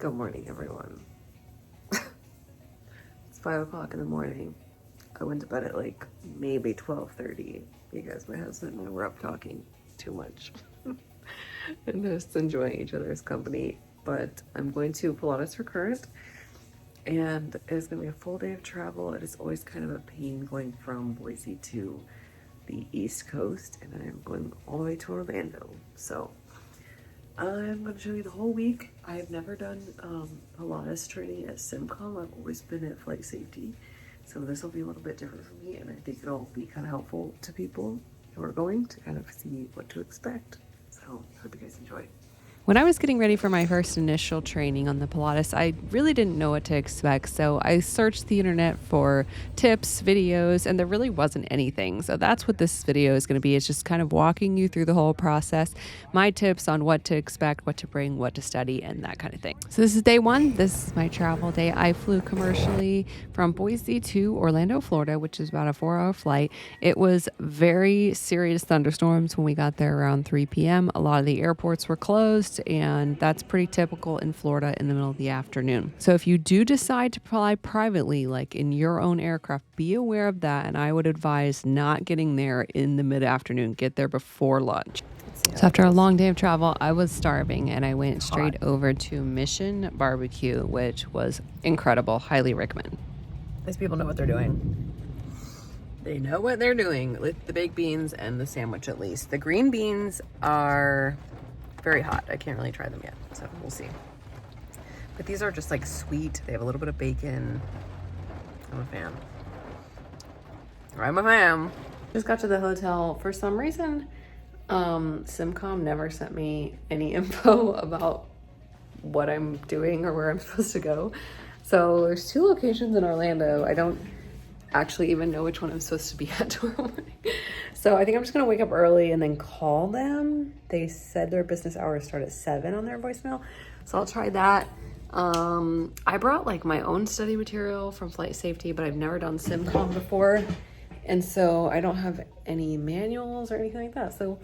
Good morning, everyone. It's 5 o'clock in the morning. I went to bed at like maybe 12:30 because my husband and I were up talking too much and just enjoying each other's company. But I'm going to Pilatus Recurrent, and it's going to be a full day of travel. It is always kind of a pain going from Boise to the East Coast, and I'm going all the way to Orlando. So I'm going to show you the whole week. I have never done Pilatus training at SIMCOM. I've always been at FlightSafety. So this will be a little bit different for me, and I think it'll be kind of helpful to people who are going to kind of see what to expect. So I hope you guys enjoy. When I was getting ready for my first initial training on the Pilatus, I really didn't know what to expect. So I searched the internet for tips, videos, and there really wasn't anything. So that's what this video is going to be. It's just kind of walking you through the whole process, my tips on what to expect, what to bring, what to study, and that kind of thing. So this is day one. This is my travel day. I flew commercially from Boise to Orlando, Florida, which is about a 4-hour flight. It was very serious thunderstorms when we got there around 3 p.m. A lot of the airports were closed, and that's pretty typical in Florida in the middle of the afternoon. So if you do decide to fly privately, like in your own aircraft, be aware of that, and I would advise not getting there in the mid-afternoon. Get there before lunch. So after a long day of travel, I was starving, and I went straight over to Mission Barbecue, which was incredible. Highly recommend. These people know what they're doing. They know what they're doing with the baked beans and the sandwich, at least. The green beans are very hot. I can't really try them yet, so we'll see. But these are just like sweet. They have a little bit of bacon. I'm a fan. I'm a fan. Just got to the hotel. For some reason, SIMCOM never sent me any info about what I'm doing or where I'm supposed to go. So there's 2 locations in Orlando. I don't actually even know which one I'm supposed to be at tomorrow morning. So I think I'm just gonna wake up early and then call them. They said their business hours start at 7 on their voicemail. So I'll try that. I brought like my own study material from FlightSafety, but I've never done SIMCOM before. And so I don't have any manuals or anything like that. So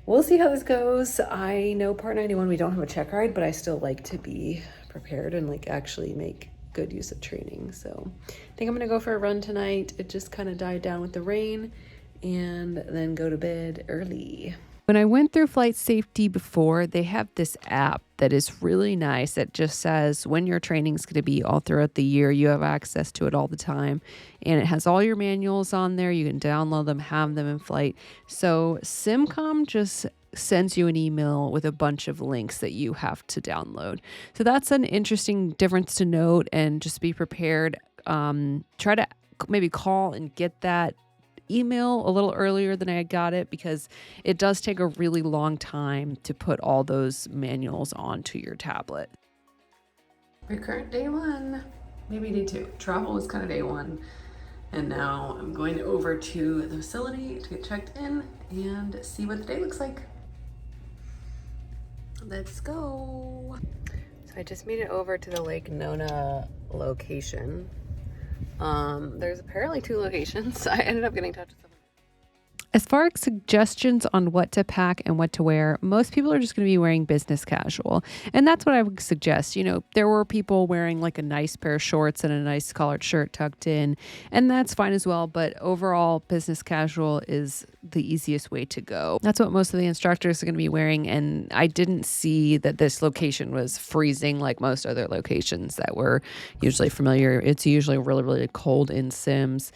we'll see how this goes. I know Part 91, we don't have a check ride, but I still like to be prepared and like actually make good use of training. So I think I'm gonna go for a run tonight. It just kind of died down with the rain, and then go to bed early. When I went through FlightSafety before, they have this app that is really nice that just says when your training's going to be all throughout the year. You have access to it all the time, and it has all your manuals on there. You can download them, have them in flight. So SIMCOM just sends you an email with a bunch of links that you have to download. So that's an interesting difference to note, and just be prepared. Try to maybe call and get that email a little earlier than I got it, because it does take a really long time to put all those manuals onto your tablet. Recurrent day 1, maybe day 2. Travel was kind of day 1. And now I'm going over to the facility to get checked in and see what the day looks like. Let's go. So I just made it over to the Lake Nona location. There's apparently 2 locations. I ended up getting in touch with someone. As far as suggestions on what to pack and what to wear, most people are just going to be wearing business casual. And that's what I would suggest. You know, there were people wearing like a nice pair of shorts and a nice collared shirt tucked in, and that's fine as well. But overall, business casual is the easiest way to go. That's what most of the instructors are going to be wearing. And I didn't see that this location was freezing like most other locations that we're usually familiar. It's usually really, really cold in sims.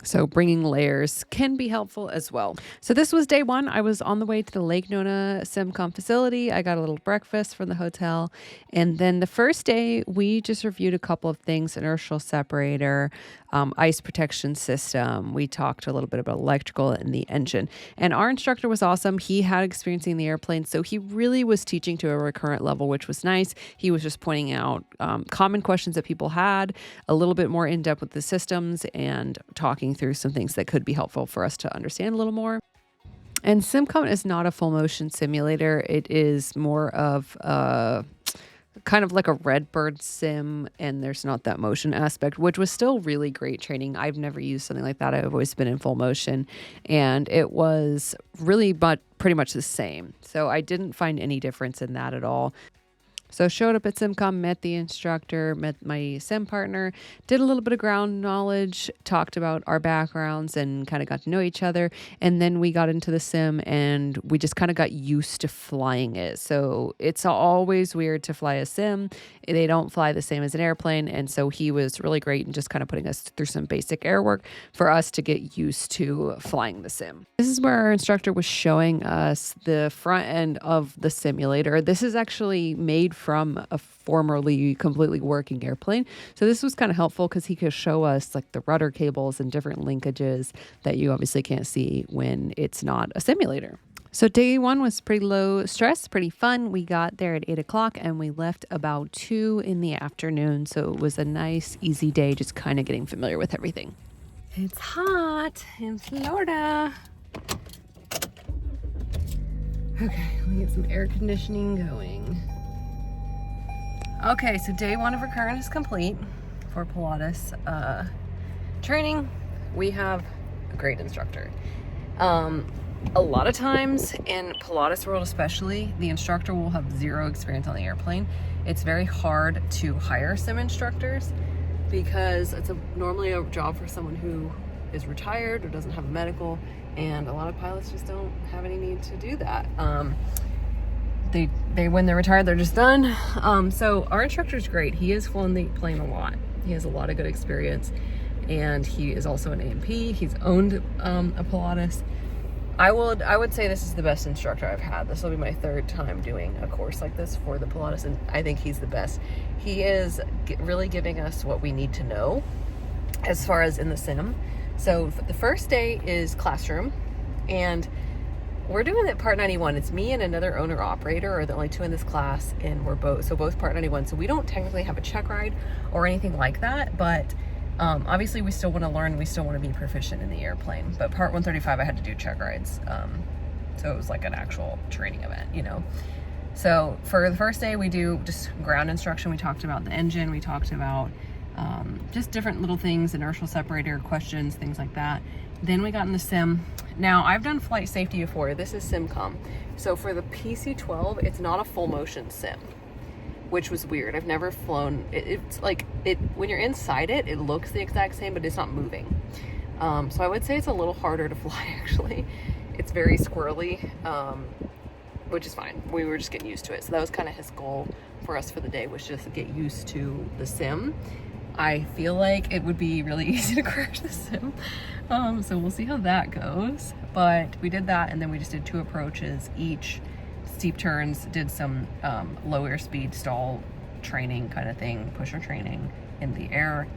So bringing layers can be helpful as well. So this was day 1. I was on the way to the Lake Nona SIMCOM facility. I got a little breakfast from the hotel. And then the first day, we just reviewed a couple of things: inertial separator, ice protection system. We talked a little bit about electrical and the engine. And our instructor was awesome. He had experience in the airplane, so he really was teaching to a recurrent level, which was nice. He was just pointing out common questions that people had, a little bit more in depth with the systems, and talking through some things that could be helpful for us to understand a little more. And SIMCOM is not a full motion simulator. It is more of a kind of like a Redbird sim, and there's not that motion aspect, which was still really great training. I've never used something like that. I've always been in full motion, and it was really pretty much the same. So I didn't find any difference in that at all. So showed up at SimCom, met the instructor, met my sim partner, did a little bit of ground knowledge, talked about our backgrounds and kind of got to know each other. And then we got into the sim and we just kind of got used to flying it. So it's always weird to fly a sim. They don't fly the same as an airplane. And so he was really great in just kind of putting us through some basic air work for us to get used to flying the sim. This is where our instructor was showing us the front end of the simulator. This is actually made from a formerly completely working airplane. So this was kind of helpful because he could show us like the rudder cables and different linkages that you obviously can't see when it's not a simulator. So day one was pretty low stress, pretty fun. We got there at 8 o'clock and we left about 2 in the afternoon. So it was a nice, easy day, just kind of getting familiar with everything. It's hot in Florida. Okay, let me get some air conditioning going. Okay, so day one of Recurrent is complete for Pilatus training. We have a great instructor. A lot of times in Pilatus world especially, the instructor will have zero experience on the airplane. It's very hard to hire sim instructors because it's normally a job for someone who is retired or doesn't have a medical, and a lot of pilots just don't have any need to do that. They when they're retired, they're just done. So our instructor's great. He has flown the plane a lot. He has a lot of good experience, and he is also an A&P. He's owned a Pilatus. I would say this is the best instructor I've had. This will be my 3rd time doing a course like this for the Pilatus, and I think he's the best. He is really giving us what we need to know as far as in the sim. So the first day is classroom, and we're doing it Part 91. It's me and another owner operator are the only 2 in this class, and we're both Part 91. So we don't technically have a check ride or anything like that, but obviously we still want to learn. We still want to be proficient in the airplane. But Part 135, I had to do check rides. So it was like an actual training event, you know. So for the first day, we do just ground instruction. We talked about the engine. We talked about just different little things, inertial separator questions, things like that. Then we got in the sim. Now, I've done flight safety before. This is SIMCOM. So for the PC-12, it's not a full motion sim, which was weird. I've never flown. It's like, when you're inside it, it looks the exact same, but it's not moving. So I would say it's a little harder to fly, actually. It's very squirrely, which is fine. We were just getting used to it. So that was kind of his goal for us for the day, was just to get used to the sim. I feel like it would be really easy to crash the sim. So we'll see how that goes. But we did that, and then we just did 2 approaches each, steep turns, did some low airspeed stall training kind of thing, pusher training in the air,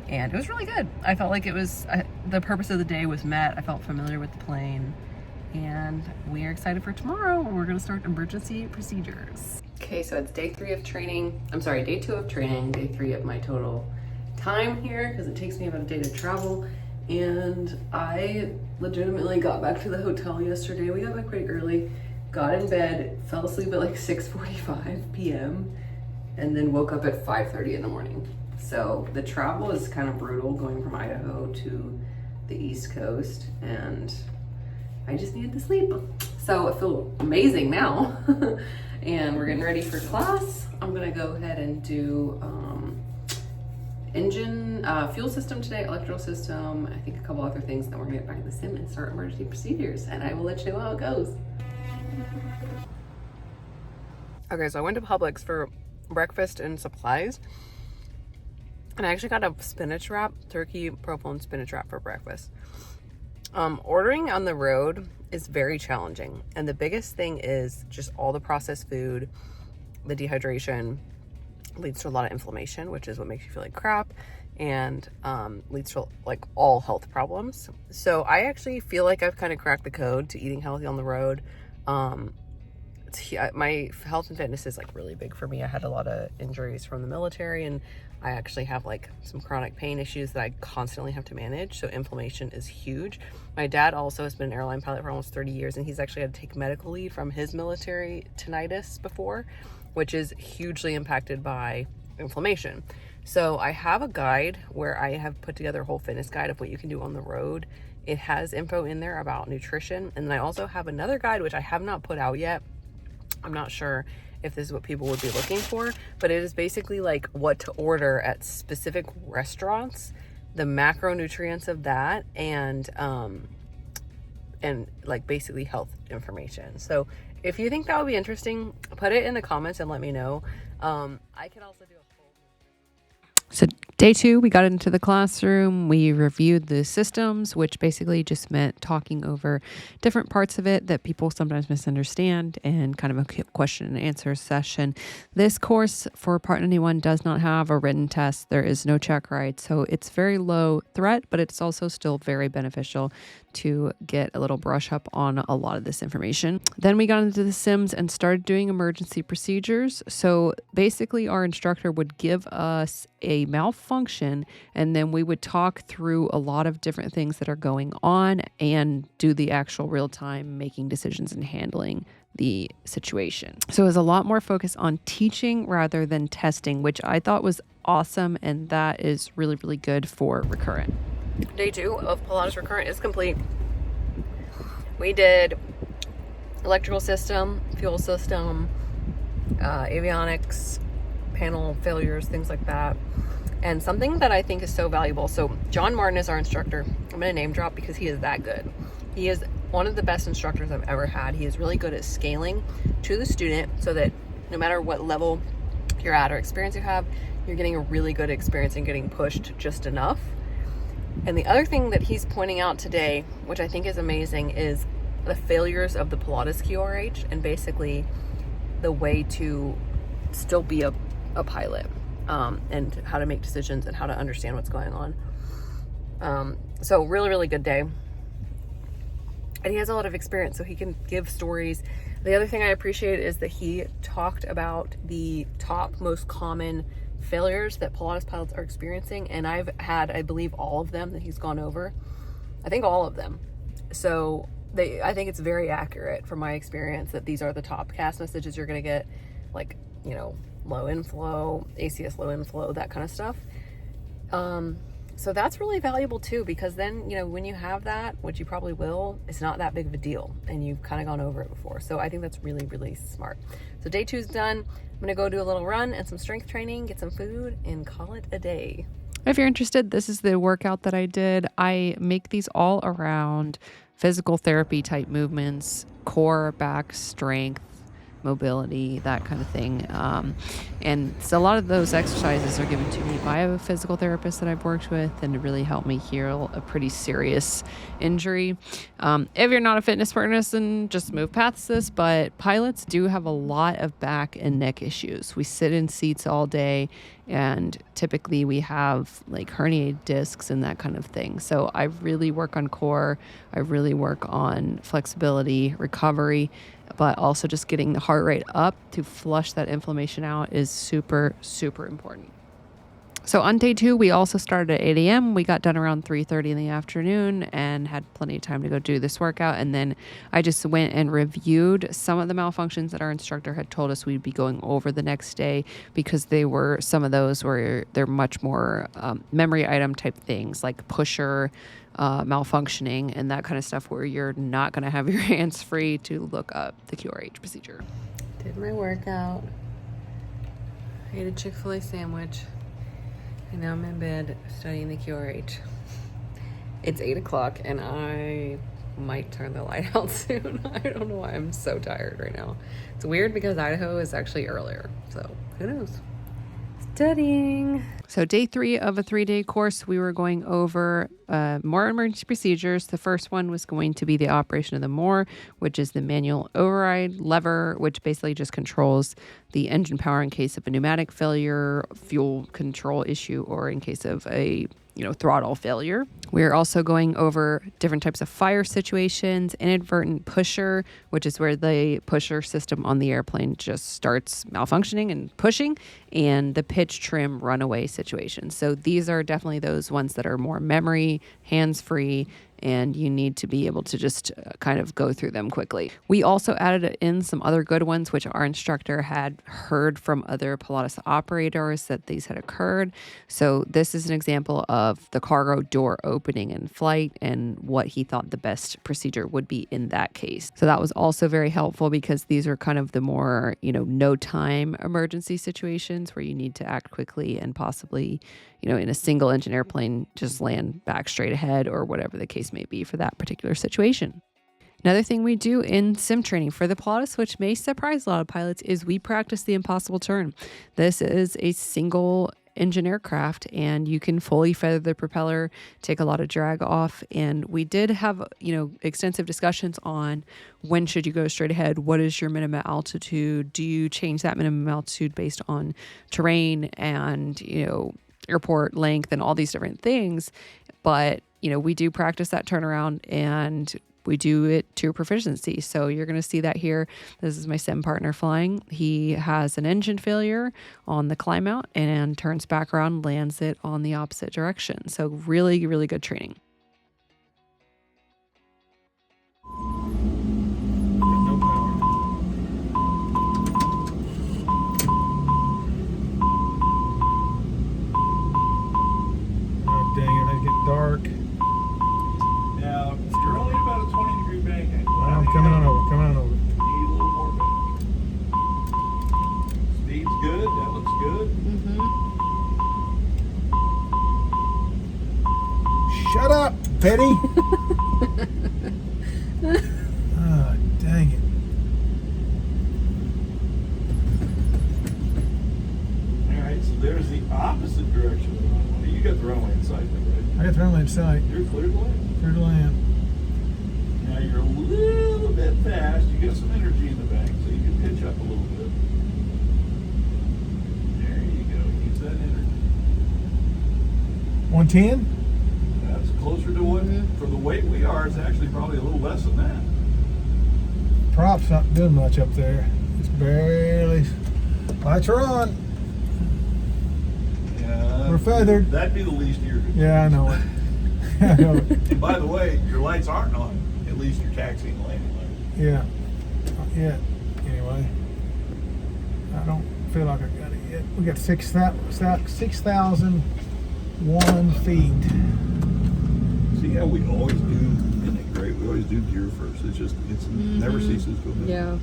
and it was really good. I felt like it was, the purpose of the day was met. I felt familiar with the plane, and we are excited for tomorrow. We're gonna start emergency procedures. Okay, so it's day 3 of training. I'm sorry, day 2 of training, day 3 of my total time here, because it takes me about a day to travel. And I legitimately got back to the hotel yesterday. We got back pretty early, got in bed, fell asleep at like 6:45 p.m. and then woke up at 5:30 in the morning. So the travel is kind of brutal, going from Idaho to the East Coast, and I just needed to sleep. So I feel amazing now. And we're getting ready for class. I'm gonna go ahead and do engine, fuel system today, electrical system, I think a couple other things, and then we're gonna get back to the sim and start emergency procedures, and I will let you know how it goes. Okay, so I went to Publix for breakfast and supplies, and I actually got a spinach wrap, turkey provolone spinach wrap for breakfast. Ordering on the road is very challenging, and the biggest thing is just all the processed food. The dehydration leads to a lot of inflammation, which is what makes you feel like crap, and leads to like all health problems. So I actually feel like I've kind of cracked the code to eating healthy on the road. My health and fitness is like really big for me. I had a lot of injuries from the military, and I actually have like some chronic pain issues that I constantly have to manage. So inflammation is huge. My dad also has been an airline pilot for almost 30 years, and he's actually had to take medical leave from his military tinnitus before, which is hugely impacted by inflammation. So I have a guide where I have put together a whole fitness guide of what you can do on the road. It has info in there about nutrition. And then I also have another guide, which I have not put out yet. I'm not sure if this is what people would be looking for, but it is basically like what to order at specific restaurants, the macronutrients of that, and like basically health information. So if you think that would be interesting, put it in the comments and let me know. I can also do a full... So day 2, we got into the classroom. We reviewed the systems, which basically just meant talking over different parts of it that people sometimes misunderstand, and kind of a question and answer session. This course for Part 91 does not have a written test. There is no check ride. So it's very low threat, but it's also still very beneficial to get a little brush up on a lot of this information. Then we got into the sims and started doing emergency procedures. So basically our instructor would give us a malfunction, and then we would talk through a lot of different things that are going on and do the actual real-time making decisions and handling the situation. So it was a lot more focus on teaching rather than testing, which I thought was awesome, and that is really, really good for Recurrent. Day 2 of Pilatus Recurrent is complete. We did electrical system, fuel system, avionics, panel failures, things like that. And something that I think is so valuable. So John Martin is our instructor. I'm going to name drop because he is that good. He is one of the best instructors I've ever had. He is really good at scaling to the student so that no matter what level you're at or experience you have, you're getting a really good experience and getting pushed just enough. And the other thing that he's pointing out today, which I think is amazing, is the failures of the Pilatus QRH and basically the way to still be a pilot, and how to make decisions and how to understand what's going on. So really, really good day. And he has a lot of experience, so he can give stories. The other thing I appreciate is that he talked about the top most common failures that Pilatus pilots are experiencing, and I've had, I believe, all of them that he's gone over. I think all of them. So I think it's very accurate from my experience that these are the top CAS messages you're going to get, like, you know, low inflow, ACS low inflow, that kind of stuff. So that's really valuable too, because then, you know, when you have that, which you probably will, it's not that big of a deal and you've kind of gone over it before. So I think that's really, really smart. So day 2 is done. I'm going to go do a little run and some strength training, get some food, and call it a day. If you're interested, this is the workout that I did. I make these all around physical therapy type movements, core, back, strength, mobility, that kind of thing. And so a lot of those exercises are given to me by a physical therapist that I've worked with, and it really helped me heal a pretty serious injury. If you're not a fitness person, just move past this, but pilots do have a lot of back and neck issues. We sit in seats all day, and typically we have like herniated discs and that kind of thing. So I really work on core, I really work on flexibility, recovery, but also just getting the heart rate up to flush that inflammation out is super, super important. So on day 2, we also started at 8 a.m. We got done around 3:30 in the afternoon and had plenty of time to go do this workout. And then I just went and reviewed some of the malfunctions that our instructor had told us we'd be going over the next day, because they were some of those where they're much more memory item type things, like pusher malfunctioning and that kind of stuff, where you're not going to have your hands free to look up the QRH procedure. Did my workout. I ate a Chick-fil-A sandwich. And now I'm in bed studying the QRH. It's 8 o'clock and I might turn the light out soon. I don't know why I'm so tired right now. It's weird because Idaho is actually earlier. So who knows? Studying. So day 3 of a 3-day course, we were going over more emergency procedures. The first one was going to be the operation of the MOOR, which is the manual override lever, which basically just controls the engine power in case of a pneumatic failure, fuel control issue, or in case of a throttle failure. We're also going over different types of fire situations, inadvertent pusher, which is where the pusher system on the airplane just starts malfunctioning and pushing, and the pitch trim runaway situation. So these are definitely those ones that are more memory, hands-free, and you need to be able to just kind of go through them quickly. We also added in some other good ones, which our instructor had heard from other Pilatus operators that these had occurred. So this is an example of the cargo door opening in flight and what he thought the best procedure would be in that case. So that was also very helpful because these are kind of the more, no time emergency situations where you need to act quickly and possibly, in a single engine airplane, just land back straight ahead or whatever the case may be for that particular situation. Another thing we do in sim training for the Pilatus, which may surprise a lot of pilots, is we practice the impossible turn. This is a single engine aircraft and you can fully feather the propeller, take a lot of drag off. And we did have, extensive discussions on when should you go straight ahead? What is your minimum altitude? Do you change that minimum altitude based on terrain and, airport length and all these different things? But, we do practice that turnaround and we do it to proficiency. So you're going to see that here. This is my sim partner flying. He has an engine failure on the climb out and turns back around, lands it on the opposite direction. So really, really good training. No power. Oh, dang it, it's getting dark. Now, you're only about a 20-degree bank angle. I'm coming on over. Need a little more bank. Speed's good. That looks good. Shut up, Betty. Oh, dang it. All right, so there's the opposite direction of the runway. You got the runway in sight, though, right? I got the runway in sight. You're clear to land. Clear to land. Now you're a little bit fast. You got some energy in the bank, so you can pitch up a little bit. There you go. Use that energy. 110? That's closer to what, for the weight we are, it's actually probably a little less than that. Prop's not doing much up there. It's barely. Lights are on. Yeah, We're feathered. That'd be the least of your concern. Yeah, I know it. I know it. And by the way, your lights aren't on. At least you're taxiing and landing lights. Yeah. Not yet. Anyway. I don't feel like I got it yet. We got 6,001 feet. See how we always do, isn't it great? We always do gear first. It's just, never ceases to amaze. Yeah.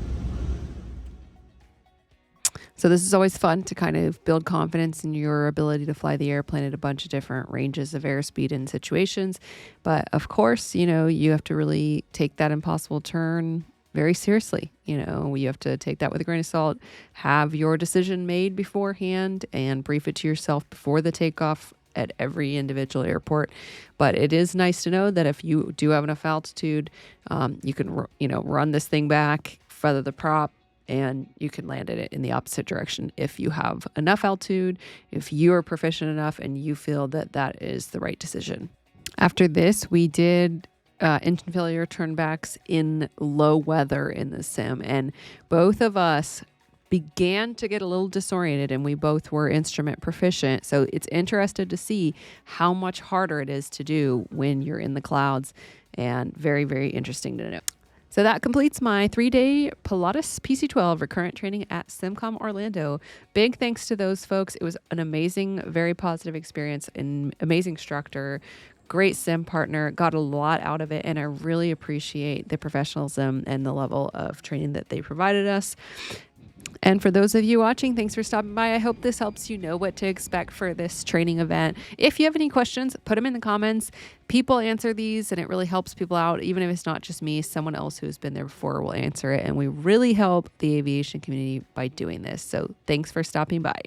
So this is always fun to kind of build confidence in your ability to fly the airplane at a bunch of different ranges of airspeed and situations. But of course, you have to really take that impossible turn very seriously. You have to take that with a grain of salt, have your decision made beforehand and brief it to yourself before the takeoff at every individual airport. But it is nice to know that if you do have enough altitude, you can, run this thing back, feather the prop, and you can land it in the opposite direction if you have enough altitude, if you are proficient enough and you feel that that is the right decision. After this, we did engine failure turnbacks in low weather in the sim, and both of us began to get a little disoriented, and we both were instrument proficient. So it's interesting to see how much harder it is to do when you're in the clouds, and very, very interesting to know. So that completes my 3-day Pilatus PC-12 recurrent training at SIMCOM Orlando. Big thanks to those folks. It was an amazing, very positive experience, an amazing instructor, great sim partner, got a lot out of it, and I really appreciate the professionalism and the level of training that they provided us. And for those of you watching, thanks for stopping by. I hope this helps you know what to expect for this training event. If you have any questions, put them in the comments. People answer these, and it really helps people out. Even if it's not just me, someone else who's been there before will answer it. And we really help the aviation community by doing this. So thanks for stopping by.